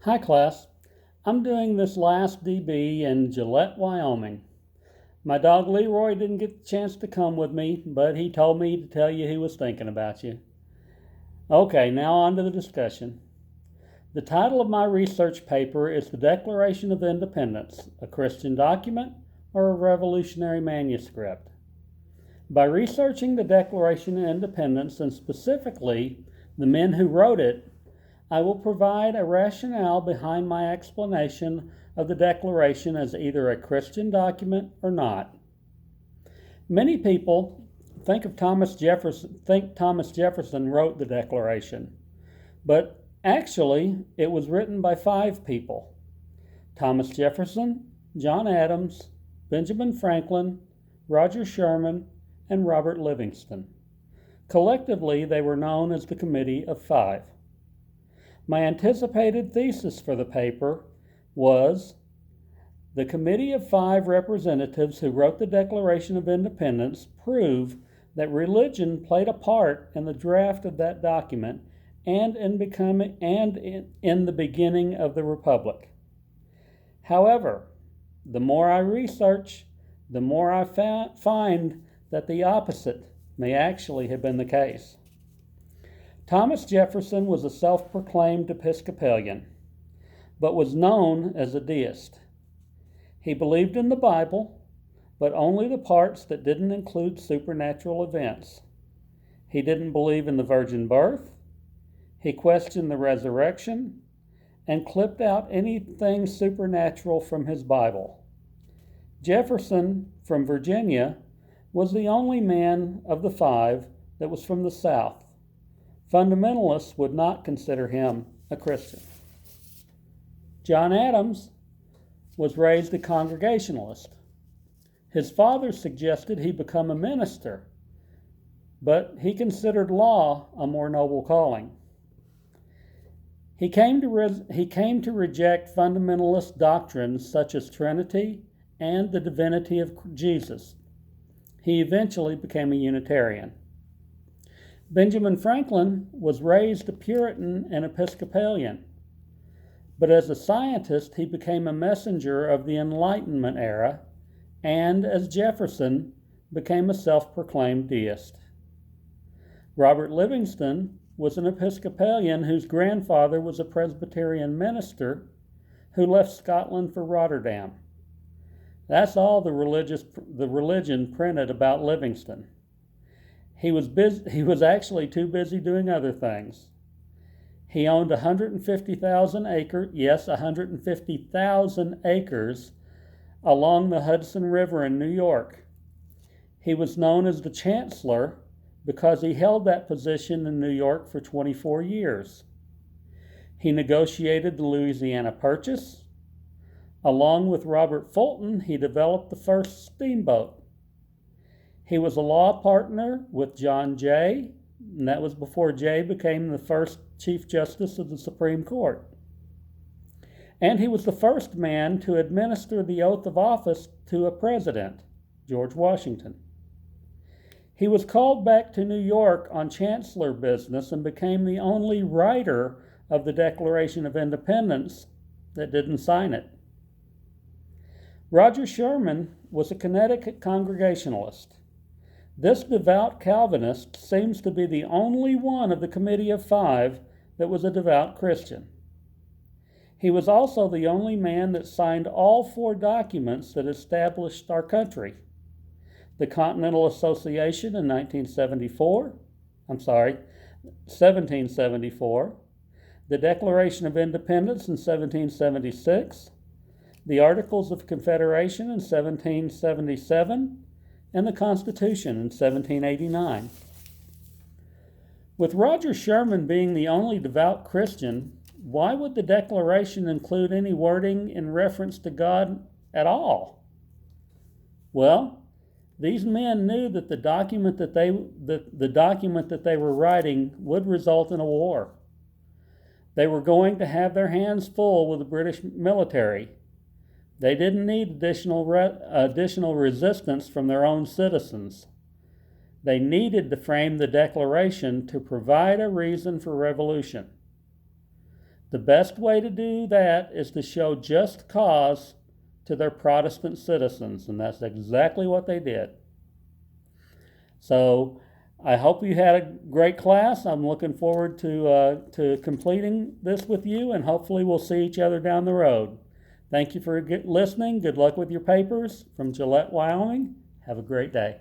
Hi class, I'm doing this last DB in Gillette, Wyoming. My dog Leroy didn't get the chance to come with me, but he told me to tell you he was thinking about you. Okay, now on to the discussion. The title of my research paper is The Declaration of Independence, a Christian document or a revolutionary manuscript. By researching the Declaration of Independence and specifically the men who wrote it, I will provide a rationale behind my explanation of the Declaration as either a Christian document or not. Many people think Thomas Jefferson wrote the Declaration, but actually it was written by 5 people: Thomas Jefferson, John Adams, Benjamin Franklin, Roger Sherman, and Robert Livingston. Collectively, they were known as the Committee of 5. My anticipated thesis for the paper was the Committee of 5 representatives who wrote the Declaration of Independence prove that religion played a part in the draft of that document and in the beginning of the Republic. However, the more I research, the more I find that the opposite may actually have been the case. Thomas Jefferson was a self-proclaimed Episcopalian, but was known as a deist. He believed in the Bible, but only the parts that didn't include supernatural events. He didn't believe in the virgin birth, he questioned the resurrection, and clipped out anything supernatural from his Bible. Jefferson, from Virginia, was the only man of the 5 that was from the South. Fundamentalists would not consider him a Christian. John Adams was raised a Congregationalist. His father suggested he become a minister, but he considered law a more noble calling. He came to reject fundamentalist doctrines such as Trinity and the divinity of Jesus. He eventually became a Unitarian. Benjamin Franklin was raised a Puritan and Episcopalian, but as a scientist he became a messenger of the Enlightenment era, and as Jefferson, became a self-proclaimed deist. Robert Livingston was an Episcopalian whose grandfather was a Presbyterian minister who left Scotland for Rotterdam. That's all the religion printed about Livingston. He was actually too busy doing other things. He owned 150,000 acres along the Hudson River in New York. He was known as the Chancellor because he held that position in New York for 24 years. He negotiated the Louisiana Purchase. Along with Robert Fulton, he developed the first steamboat. He was a law partner with John Jay, and that was before Jay became the first Chief Justice of the Supreme Court. And he was the first man to administer the oath of office to a president, George Washington. He was called back to New York on chancellor business and became the only writer of the Declaration of Independence that didn't sign it. Roger Sherman was a Connecticut Congregationalist. This devout Calvinist seems to be the only one of the Committee of 5 that was a devout Christian. He was also the only man that signed all 4 documents that established our country: the Continental Association in 1774, the Declaration of Independence in 1776, the Articles of Confederation in 1777, and the Constitution in 1789. With Roger Sherman being the only devout Christian, why would the Declaration include any wording in reference to God at all? Well, these men knew that the document that they were writing would result in a war. They were going to have their hands full with the British military. They didn't need additional resistance from their own citizens. They needed to frame the Declaration to provide a reason for revolution. The best way to do that is to show just cause to their Protestant citizens, and that's exactly what they did. So I hope you had a great class. I'm looking forward to completing this with you, and hopefully we'll see each other down the road. Thank you for listening. Good luck with your papers from Gillette, Wyoming. Have a great day.